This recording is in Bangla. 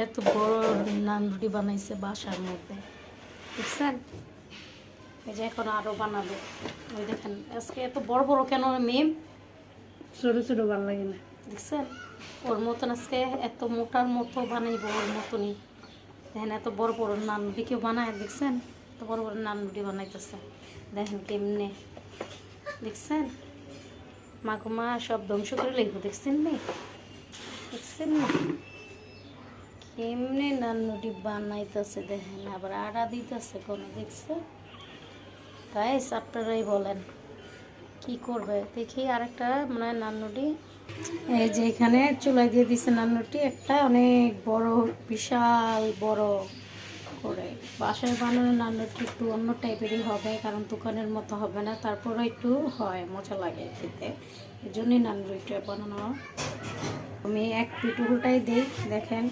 এত বড় নান রুটি বানাইছে বাসার মধ্যে, বুঝছেন? এই যে এখন আরো বানাবে। ওই দেখেন আজকে এত বড় বড় কেন মেম, ছোট ছোট ভালো লাগে না। দেখছেন? ওর মতন আজকে এত মোটার মতো বানাইবো, ওর মতনই। দেখেন এত বড় বড় নান রুটি কেউ বানায় দেখছেন? এত বড় বড় নান রুটি বানাইতেছে, দেখেন কেমনে, দেখছেন? মাগুমা সব ধ্বংস করে লাগবো, দেখছেন নি? দেখছেন না কেমনে নান রুটি বানাইতেছে? দেখেন আবার আটা দিতেছে কোনো, দেখছে? গাইস আপনারাই বলেন কি করবে। দেখি আরেকটা মনে হয় নান্নুটি, এই যে এখানে চুলায় দিয়ে দিছে নান্নুটি একটা অনেক বড়, বিশাল বড় করে। বাসায় বানানো নান্নুটি একটু অন্য টাইপেরই হবে, কারণ দোকানের মতো হবে না, তারপরে একটু হয়, মজা লাগে খেতে, এই জন্যই নান্নুটিটা বানানো। আমি এক পিঠ উল্টাই দিই, দেখেন